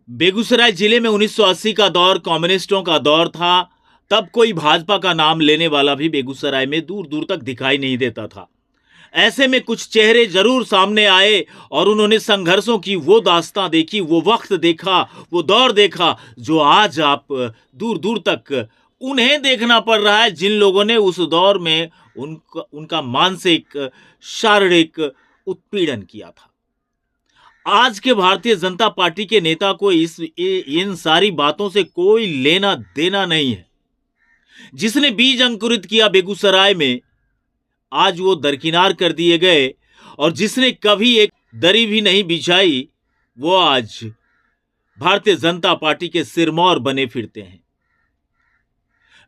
बेगूसराय जिले में 1980 का दौर कम्युनिस्टों का दौर था। तब कोई भाजपा का नाम लेने वाला भी बेगूसराय में दूर दूर तक दिखाई नहीं देता था। ऐसे में कुछ चेहरे जरूर सामने आए और उन्होंने संघर्षों की वो दास्तां देखी, वो वक्त देखा, वो दौर देखा जो आज आप दूर दूर तक उन्हें देखना पड़ रहा है जिन लोगों ने उस दौर में उनका मानसिक शारीरिक उत्पीड़न किया था। आज के भारतीय जनता पार्टी के नेता को इन सारी बातों से कोई लेना देना नहीं है। जिसने बीज अंकुरित किया बेगूसराय में, आज वो दरकिनार कर दिए गए, और जिसने कभी एक दरी भी नहीं बिछाई, वो आज भारतीय जनता पार्टी के सिरमौर बने फिरते हैं।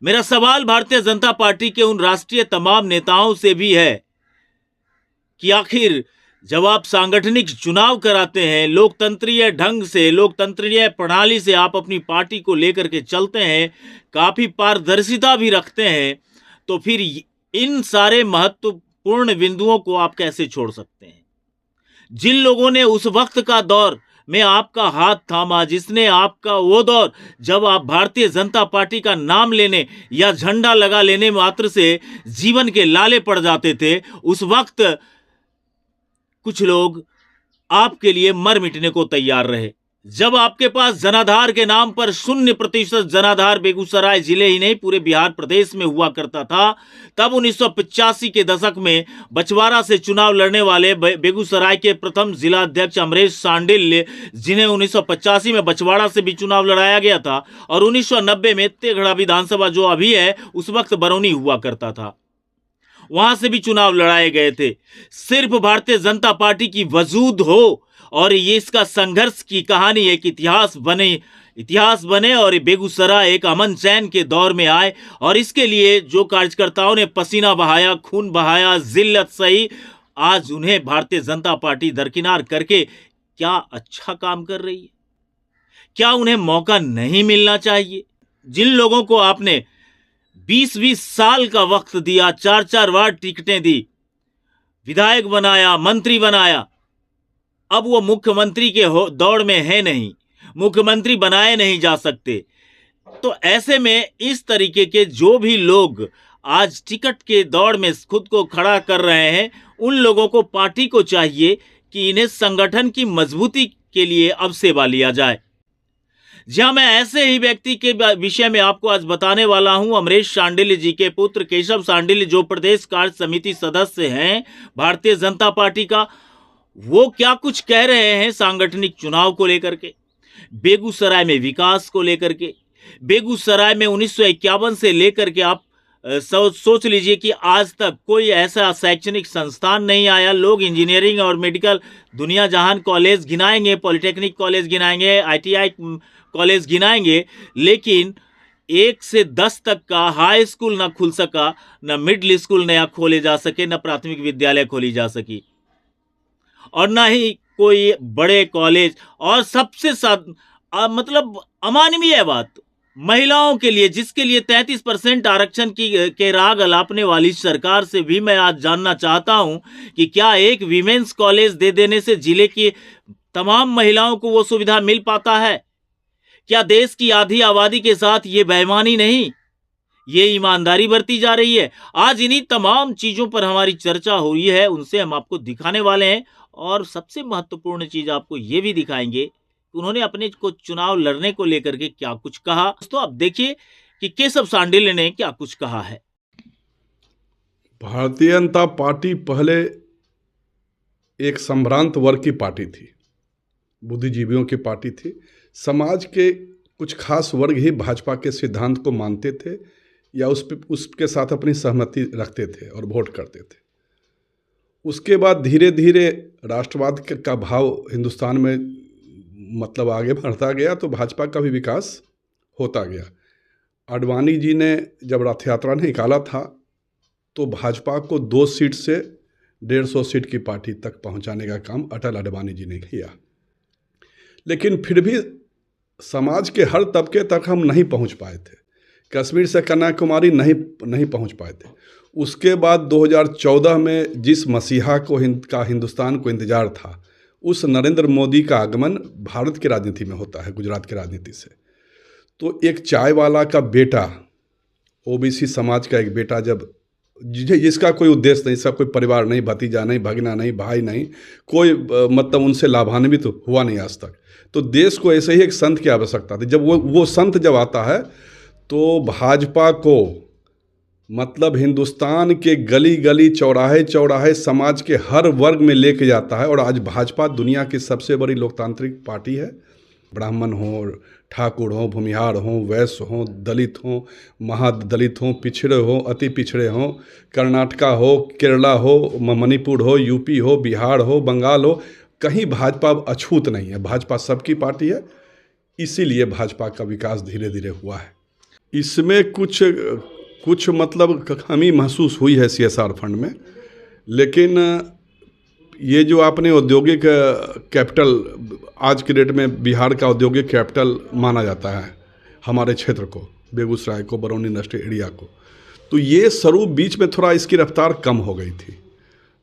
मेरा सवाल भारतीय जनता पार्टी के उन राष्ट्रीय तमाम नेताओं से भी है कि आखिर जब आप सांगठनिक चुनाव कराते हैं, लोकतंत्रीय ढंग से, लोकतंत्रीय प्रणाली से आप अपनी पार्टी को लेकर के चलते हैं, काफी पारदर्शिता भी रखते हैं, तो फिर इन सारे महत्वपूर्ण बिंदुओं को आप कैसे छोड़ सकते हैं? जिन लोगों ने उस वक्त का दौर में आपका हाथ थामा, जिसने आपका वो दौर जब आप भारतीय जनता पार्टी का नाम लेने या झंडा लगा लेने मात्र से जीवन के लाले पड़ जाते थे, उस वक्त कुछ लोग आपके लिए मर मिटने को तैयार रहे। जब आपके पास जनाधार के नाम पर 0% जनाधार बेगूसराय जिले ही नहीं पूरे बिहार प्रदेश में हुआ करता था, तब 1985 के दशक में बछवाड़ा से चुनाव लड़ने वाले बेगूसराय के प्रथम जिला अध्यक्ष अमरेश सांडिल्य, जिन्हें 1985 में बछवाड़ा से भी चुनाव लड़ाया गया था, और 1990 में तेघड़ा विधानसभा जो अभी है उस वक्त बरौनी हुआ करता था, वहां से भी चुनाव लड़ाए गए थे। सिर्फ भारतीय जनता पार्टी की वजूद हो और ये इसका संघर्ष की कहानी एक इतिहास बने और बेगूसराय एक अमन चैन के दौर में आए, और इसके लिए जो कार्यकर्ताओं ने पसीना बहाया, खून बहाया, जिल्लत सही, आज उन्हें भारतीय जनता पार्टी दरकिनार करके क्या अच्छा काम कर रही है? क्या उन्हें मौका नहीं मिलना चाहिए? जिन लोगों को आपने 20-20 साल का वक्त दिया, 4-4 बार टिकटें दी, विधायक बनाया, मंत्री बनाया, अब वो मुख्यमंत्री के दौड़ में है नहीं, मुख्यमंत्री बनाए नहीं जा सकते। तो ऐसे में इस तरीके के जो भी लोग आज टिकट के दौड़ में खुद को खड़ा कर रहे हैं, उन लोगों को पार्टी को चाहिए कि इन्हें संगठन की मजबूती के लिए अब सेवा लिया जाए। जहां मैं ऐसे ही व्यक्ति के विषय में आपको आज बताने वाला हूं, अमरेश सांडिल्य जी के पुत्र केशव सांडिल्य, जो प्रदेश कार्य समिति सदस्य हैं भारतीय जनता पार्टी का, वो क्या कुछ कह रहे हैं सांगठनिक चुनाव को लेकर के, बेगूसराय में विकास को लेकर के। बेगूसराय में 1951 से लेकर के आप सोच लीजिए कि आज तक कोई ऐसा शैक्षणिक संस्थान नहीं आया। लोग इंजीनियरिंग और मेडिकल दुनिया जहान कॉलेज गिनाएंगे, पॉलिटेक्निक कॉलेज गिनाएंगे, ITI कॉलेज गिनाएंगे, लेकिन 1 से 10 तक का हाई स्कूल ना खुल सका, ना मिडिल स्कूल नया खोले जा सके, ना प्राथमिक विद्यालय खोली जा सकी, और ना ही कोई बड़े कॉलेज। और सबसे मतलब अमानवीय बात, महिलाओं के लिए, जिसके लिए 33% आरक्षण के राग अलापने वाली सरकार से भी मैं आज जानना चाहता हूं कि क्या एक विमेंस कॉलेज दे देने से जिले की तमाम महिलाओं को वो सुविधा मिल पाता है? क्या देश की आधी आबादी के साथ ये बेईमानी नहीं, ये ईमानदारी बरती जा रही है? आज इन्हीं तमाम चीजों पर हमारी चर्चा हो रही है, उनसे हम आपको दिखाने वाले हैं, और सबसे महत्वपूर्ण चीज आपको ये भी दिखाएंगे कि उन्होंने अपने को चुनाव लड़ने को लेकर के क्या कुछ कहा। दोस्तों, अब देखिए कि केशव सांडिल्य ने क्या कुछ कहा है। भारतीय जनता पार्टी पहले एक संभ्रांत वर्ग की पार्टी थी, बुद्धिजीवियों की पार्टी थी। समाज के कुछ खास वर्ग ही भाजपा के सिद्धांत को मानते थे या उसके साथ अपनी सहमति रखते थे और वोट करते थे। उसके बाद धीरे धीरे राष्ट्रवाद का भाव हिंदुस्तान में मतलब आगे बढ़ता गया, तो भाजपा का भी विकास होता गया। आडवाणी जी ने जब रथ यात्रा निकाला था तो भाजपा को 2 सीट से 150 सीट की पार्टी तक पहुंचाने का काम अटल आडवाणी जी ने किया, लेकिन फिर भी समाज के हर तबके तक हम नहीं पहुंच पाए थे। कश्मीर से कन्याकुमारी नहीं पहुंच पाए थे। उसके बाद 2014 में जिस मसीहा का हिंदुस्तान को इंतज़ार था, उस नरेंद्र मोदी का आगमन भारत की राजनीति में होता है, गुजरात की राजनीति से। तो एक चाय वाला का बेटा, ओबीसी समाज का एक बेटा, जब जिसका कोई उद्देश्य नहीं, इसका कोई परिवार नहीं, भतीजा नहीं, भगना नहीं, भाई नहीं, कोई मतलब उनसे लाभान्वित तो हुआ नहीं आज तक। तो देश को ऐसे ही एक संत की आवश्यकता थी। जब वो संत जब आता है तो भाजपा को मतलब हिंदुस्तान के गली गली, चौराहे चौराहे, समाज के हर वर्ग में लेके जाता है। और आज भाजपा दुनिया की सबसे बड़ी लोकतांत्रिक पार्टी है। ब्राह्मण हो, ठाकुर हो, भूमिहार हो, वैश्य हो, दलित हो, महादलित हो, पिछड़े हो, अति पिछड़े हो, कर्नाटका हो, केरला हो, मणिपुर हो, यूपी हो, बिहार हो, बंगाल हो, कहीं भाजपा अछूत नहीं है। भाजपा सबकी पार्टी है, इसीलिए भाजपा का विकास धीरे धीरे हुआ है। इसमें कुछ मतलब कमी महसूस हुई है CSR फंड में, लेकिन ये जो आपने औद्योगिक कैपिटल, आज के डेट में बिहार का औद्योगिक कैपिटल माना जाता है हमारे क्षेत्र को, बेगूसराय को, बरौनी इंडस्ट्री एरिया को, तो ये स्वरूप बीच में थोड़ा इसकी रफ्तार कम हो गई थी।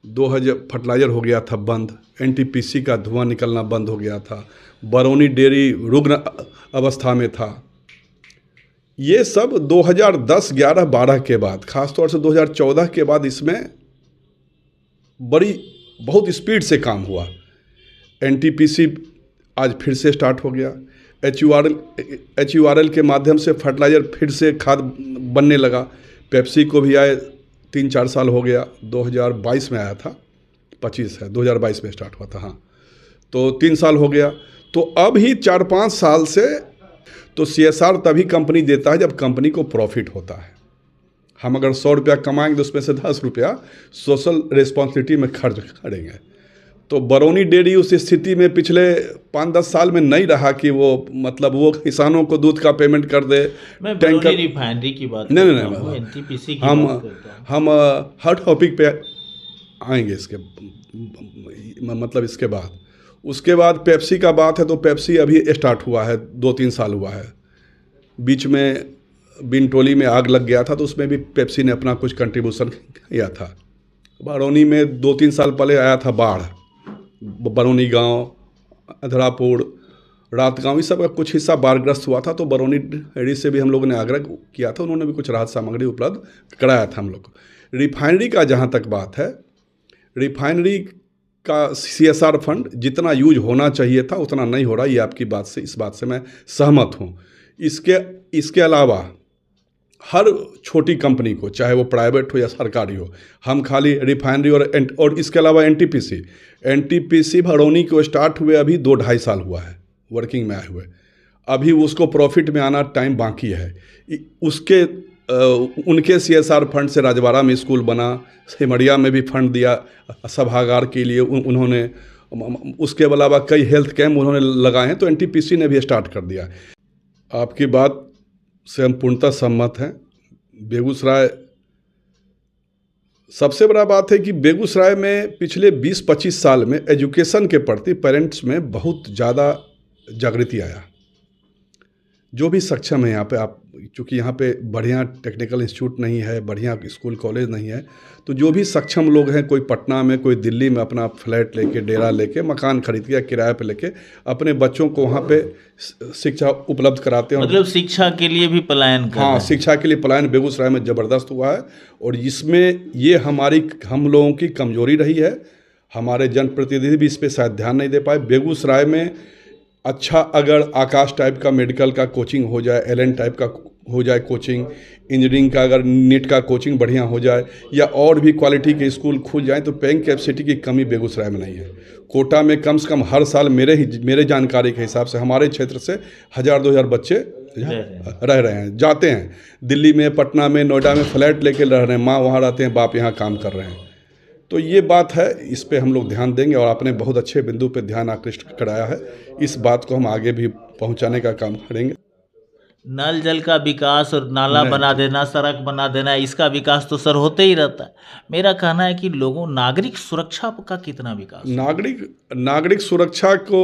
2000 फर्टिलाइजर हो गया था बंद, NTPC का धुआं निकलना बंद हो गया था, बरौनी डेयरी रुग्ण अवस्था में था। ये सब 2010, 11, 12 के बाद, खासतौर से 2014 के बाद इसमें बहुत स्पीड से काम हुआ। NTPC आज फिर से स्टार्ट हो गया। HURL के माध्यम से फर्टिलाइज़र फिर से खाद बनने लगा। पेप्सी को भी आए 3-4 साल हो गया, 2022 में आया था, 25 है, 2022 में स्टार्ट हुआ था, हाँ, तो 3 साल हो गया। तो अब ही 4-5 साल से तो CSR तभी कंपनी देता है जब कंपनी को प्रॉफिट होता है। हम अगर 100 रुपया कमाएंगे तो उसमें से 10 रुपया सोशल रिस्पॉन्सिबिलिटी में खर्च करेंगे। तो बरौनी डेयरी उस स्थिति में पिछले 5-10 साल में नहीं रहा कि वो मतलब वो किसानों को दूध का पेमेंट कर दे। मैं बरौनी रिफाइनरी की बात नहीं, NTPC की बात करता हूं। हम हर टॉपिक पे आएंगे इसके मतलब इसके बाद। उसके बाद पेप्सी का बात है तो पेप्सी अभी स्टार्ट हुआ है, 2-3 साल हुआ है। बीच में बिनटोली में आग लग गया था तो उसमें भी पेप्सी ने अपना कुछ कंट्रीब्यूशन किया था। बरौनी में 2-3 साल पहले आया था बाढ़, बरौनी गांव, अधरापुर, रात गांव, इस सब का कुछ हिस्सा बाढ़ग्रस्त हुआ था। तो बरौनी डेयरी से भी हम लोगों ने आग्रह किया था, उन्होंने भी कुछ राहत सामग्री उपलब्ध कराया था हम लोग को। रिफाइनरी का जहाँ तक बात है, रिफाइनरी का CSR फंड जितना यूज होना चाहिए था उतना नहीं हो रहा, ये आपकी बात से, इस बात से मैं सहमत हूँ। इसके अलावा हर छोटी कंपनी को, चाहे वो प्राइवेट हो या सरकारी हो, हम खाली रिफाइनरी और इसके अलावा NTPC बरौनी को स्टार्ट हुए अभी 2-2.5 साल हुआ है वर्किंग में आए हुए। अभी उसको प्रॉफिट में आना टाइम बाकी है। उनके CSR फंड से राजवाड़ा में स्कूल बना, सिमरिया में भी फंड दिया सभागार के लिए उन्होंने, उसके अलावा कई हेल्थ कैंप उन्होंने लगाए हैं। तो NTPC ने भी स्टार्ट कर दिया। आपकी बात से हम पूर्णतः सहमत हैं। बेगूसराय, सबसे बड़ा बात है कि बेगूसराय में पिछले 20-25 साल में एजुकेशन के प्रति पेरेंट्स में बहुत ज़्यादा जागृति आया। जो भी सक्षम है यहाँ पे, आप चूँकि यहाँ पे बढ़िया टेक्निकल इंस्टीट्यूट नहीं है, बढ़िया स्कूल कॉलेज नहीं है, तो जो भी सक्षम लोग हैं, कोई पटना में, कोई दिल्ली में अपना फ्लैट लेके, डेरा लेके, मकान खरीद के या किराए पे लेके अपने बच्चों को वहाँ पे शिक्षा उपलब्ध कराते हैं। मतलब शिक्षा के लिए भी पलायन कर रहे हैं। हाँ, शिक्षा के लिए पलायन बेगूसराय में ज़बरदस्त हुआ है। और इसमें ये हम लोगों की कमजोरी रही है। हमारे जनप्रतिनिधि भी इस पर शायद ध्यान नहीं दे पाए। बेगूसराय में अच्छा अगर आकाश टाइप का मेडिकल का कोचिंग हो जाए, LN टाइप का हो जाए कोचिंग, इंजीनियरिंग का अगर नीट का कोचिंग बढ़िया हो जाए, या और भी क्वालिटी के स्कूल खुल जाएं, तो पेइंग कैपेसिटी की कमी बेगूसराय में नहीं है। कोटा में कम से कम हर साल मेरे जानकारी के हिसाब से हमारे क्षेत्र से 1000-2000 बच्चे रह रहे हैं, जाते हैं दिल्ली में, पटना में, नोएडा में फ्लैट लेके रह रहे हैं। माँ वहाँ रहते हैं, बाप यहाँ काम कर रहे हैं। तो ये बात है, इस पे हम लोग ध्यान देंगे। और आपने बहुत अच्छे बिंदु पे ध्यान आकृष्ट कराया है। इस बात को हम आगे भी पहुंचाने का काम करेंगे। नल जल का विकास और नाला बना देना, सड़क बना देना, इसका विकास तो सर होते ही रहता है। मेरा कहना है कि लोगों, नागरिक सुरक्षा का कितना विकास? नागरिक सुरक्षा को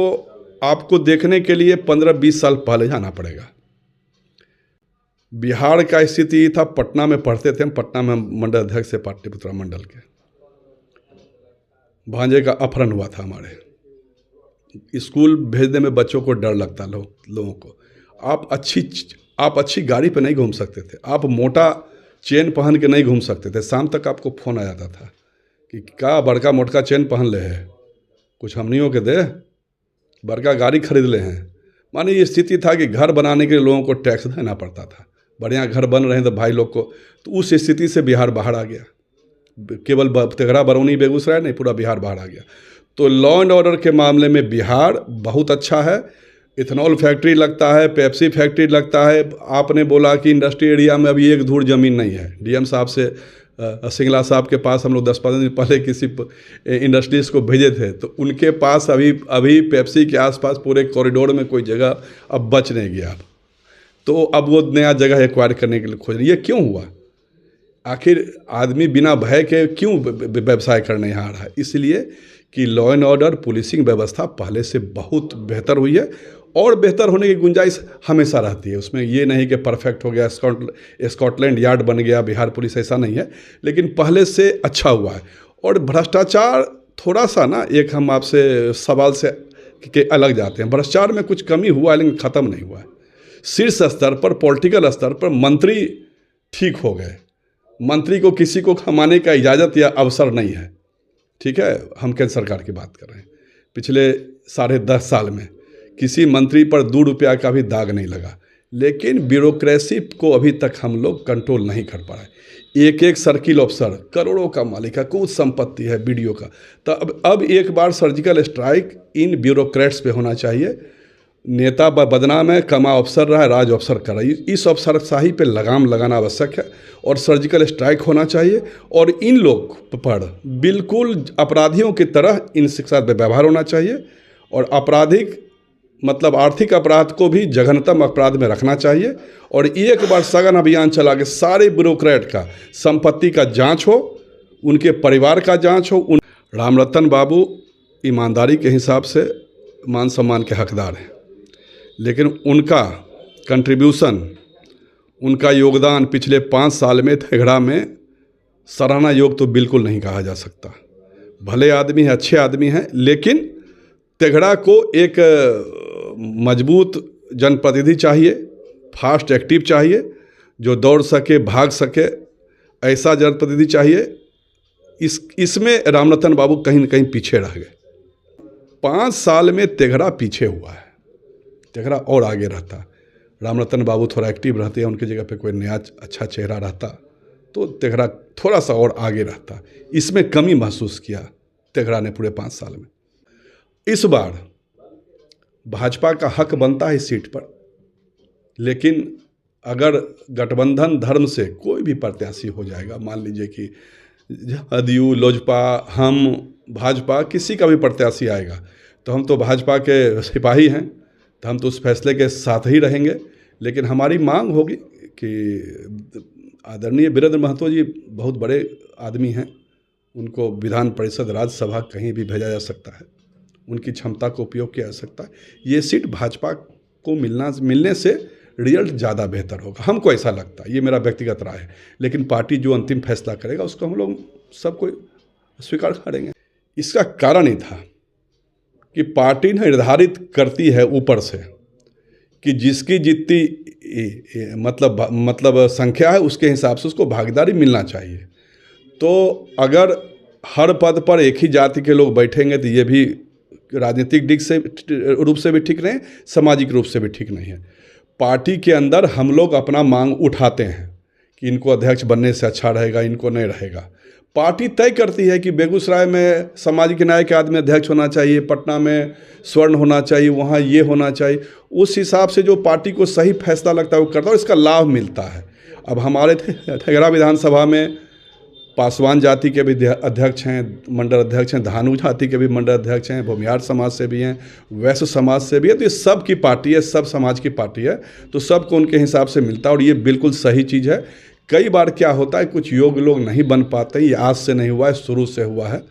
आपको देखने के लिए 15-20 साल पहले जाना पड़ेगा। बिहार का स्थिति था, पटना में पढ़ते थे हम, पटना में मंडल अध्यक्ष से पाटलिपुत्रा मंडल के, भांजे का अपहरण हुआ था हमारे, स्कूल भेजने में बच्चों को डर लगता लोगों को। आप अच्छी गाड़ी पे नहीं घूम सकते थे, आप मोटा चेन पहन के नहीं घूम सकते थे। शाम तक आपको फ़ोन आ जाता था कि का बड़का मोटका चेन पहन ले है, कुछ हमनियों के दे, बड़का गाड़ी खरीद ले हैं। माने ये स्थिति था कि घर बनाने के लिए लोगों को टैक्स देना पड़ता था। बढ़िया घर बन रहे हैं तो भाई लोग को, तो उस स्थिति से बिहार बाहर आ गया। केवल तेघड़ा, बरौनी, बेगूसराय नहीं, पूरा बिहार बाहर आ गया। तो लॉ एंड ऑर्डर के मामले में बिहार बहुत अच्छा है। इथेनॉल फैक्ट्री लगता है, पेप्सी फैक्ट्री लगता है। आपने बोला कि इंडस्ट्री एरिया में अभी एक धूर ज़मीन नहीं है। डीएम साहब से सिंगला साहब के पास हम लोग 10-15 दिन पहले किसी इंडस्ट्रीज को भेजे थे, तो उनके पास अभी पेप्सी के आसपास पूरे कॉरिडोर में कोई जगह अब बच नहीं गया। तो अब वो नया जगह एक्वायर करने के लिए खोज रही है। ये क्यों हुआ? आखिर आदमी बिना भय के क्यों व्यवसाय करने यहाँ आ रहा है? इसलिए कि लॉ एंड ऑर्डर पुलिसिंग व्यवस्था पहले से बहुत बेहतर हुई है और बेहतर होने की गुंजाइश हमेशा रहती है। उसमें ये नहीं कि परफेक्ट हो गया, स्कॉटलैंड यार्ड बन गया बिहार पुलिस, ऐसा नहीं है, लेकिन पहले से अच्छा हुआ है। और भ्रष्टाचार थोड़ा सा ना, एक हम आपसे सवाल से के अलग जाते हैं। भ्रष्टाचार में कुछ कमी हुआ है लेकिन ख़त्म नहीं हुआ है। शीर्ष स्तर पर, पॉलिटिकल स्तर पर मंत्री ठीक हो गए। मंत्री को किसी को कमाने का इजाज़त या अवसर नहीं है। ठीक है, हम केंद्र सरकार की बात कर रहे हैं। पिछले 10.5 साल में किसी मंत्री पर 2 रुपया का भी दाग नहीं लगा। लेकिन ब्यूरोक्रेसी को अभी तक हम लोग कंट्रोल नहीं कर पा रहे। एक सर्किल ऑफिसर करोड़ों का मालिक है, कुछ संपत्ति है बीडीओ का। तो अब एक बार सर्जिकल स्ट्राइक इन ब्यूरोक्रेट्स पे होना चाहिए। नेता बदनाम है, कमा अफसर रहा है, राज अफसर कर रहा है। इस अफसरशाही पे लगाम लगाना आवश्यक है और सर्जिकल स्ट्राइक होना चाहिए। और इन लोग पर बिल्कुल अपराधियों की तरह इनके साथ व्यवहार होना चाहिए। और आपराधिक मतलब आर्थिक अपराध को भी जघन्यतम अपराध में रखना चाहिए। और एक बार सघन अभियान चला के सारे ब्यूरोक्रेट का संपत्ति का जांच हो, उनके परिवार का जांच हो। रामरतन बाबू ईमानदारी के हिसाब से मान सम्मान के हकदार हैं, लेकिन उनका कंट्रीब्यूशन, उनका योगदान पिछले 5 साल में तेघड़ा में सराहना योग तो बिल्कुल नहीं कहा जा सकता। भले आदमी हैं, अच्छे आदमी हैं, लेकिन तेघड़ा को एक मजबूत जनप्रतिनिधि चाहिए, फास्ट एक्टिव चाहिए, जो दौड़ सके, भाग सके, ऐसा जनप्रतिनिधि चाहिए। इसमें रामरतन बाबू कहीं न कहीं पीछे रह गए। 5 साल में तेघड़ा पीछे हुआ है। तेघड़ा और आगे रहता, रामरतन बाबू थोड़ा एक्टिव रहते हैं, उनकी जगह पे कोई नया अच्छा चेहरा रहता तो तेघड़ा थोड़ा सा और आगे रहता। इसमें कमी महसूस किया तेघड़ा ने पूरे 5 साल में। इस बार भाजपा का हक बनता है इस सीट पर, लेकिन अगर गठबंधन धर्म से कोई भी प्रत्याशी हो जाएगा, मान लीजिए कि जदयू, लोजपा, हम, भाजपा, किसी का भी प्रत्याशी आएगा, तो हम तो भाजपा के सिपाही हैं, तो हम तो उस फैसले के साथ ही रहेंगे। लेकिन हमारी मांग होगी कि आदरणीय वीरेंद्र महतो जी बहुत बड़े आदमी हैं, उनको विधान परिषद, राज्यसभा कहीं भी भेजा जा सकता है, उनकी क्षमता को उपयोग किया जा सकता है। ये सीट भाजपा को मिलने से रिजल्ट ज़्यादा बेहतर होगा, हमको ऐसा लगता है। ये मेरा व्यक्तिगत राय है, लेकिन पार्टी जो अंतिम फैसला करेगा उसको हम लोग सबको स्वीकार करेंगे। इसका कारण ही था कि पार्टी निर्धारित करती है ऊपर से कि जिसकी जितनी मतलब संख्या है उसके हिसाब से उसको भागीदारी मिलना चाहिए। तो अगर हर पद पर एक ही जाति के लोग बैठेंगे तो ये भी राजनीतिक रूप से भी ठीक नहीं, सामाजिक रूप से भी ठीक नहीं है। पार्टी के अंदर हम लोग अपना मांग उठाते हैं कि इनको अध्यक्ष बनने से अच्छा रहेगा, इनको नहीं रहेगा। पार्टी तय करती है कि बेगूसराय में सामाजिक न्याय के आदमी अध्यक्ष होना चाहिए, पटना में स्वर्ण होना चाहिए, वहाँ ये होना चाहिए। उस हिसाब से जो पार्टी को सही फैसला लगता है वो करता है और इसका लाभ मिलता है। अब हमारे तेघड़ा विधानसभा में पासवान जाति के भी अध्यक्ष हैं, मंडल अध्यक्ष हैं, धानु जाति के भी मंडल अध्यक्ष हैं, भूमिहार समाज से भी हैं, वैश्य समाज से भी है। तो ये सब की पार्टी है, सब समाज की पार्टी है, तो सबको उनके हिसाब से मिलता है और ये बिल्कुल सही चीज़ है। कई बार क्या होता है, कुछ योग्य लोग नहीं बन पाते, ये आज से नहीं हुआ है, शुरू से हुआ है।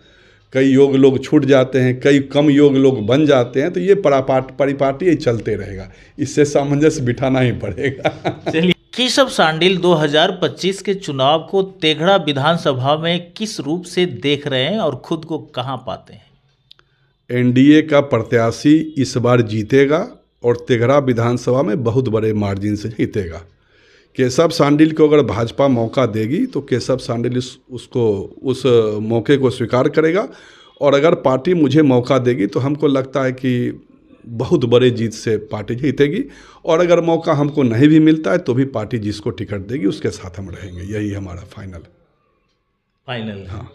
कई योग्य लोग छूट जाते हैं, कई कम योग्य लोग बन जाते हैं, तो ये परिपाटी ये चलते रहेगा, इससे सामंजस्य बिठाना ही पड़ेगा। चलिए, केशव शांडिल 2025 के चुनाव को तेघड़ा विधानसभा में किस रूप से देख रहे हैं और खुद को कहां पाते हैं? एनडीए का प्रत्याशी इस बार जीतेगा और तेघड़ा विधानसभा में बहुत बड़े मार्जिन से जीतेगा। केशव शांडिल को अगर भाजपा मौका देगी तो केशव शांडिल उस मौके को स्वीकार करेगा, और अगर पार्टी मुझे मौका देगी तो हमको लगता है कि बहुत बड़े जीत से पार्टी जीतेगी, और अगर मौका हमको नहीं भी मिलता है तो भी पार्टी जिसको टिकट देगी उसके साथ हम रहेंगे। यही हमारा फाइनल। फाइनल। हाँ।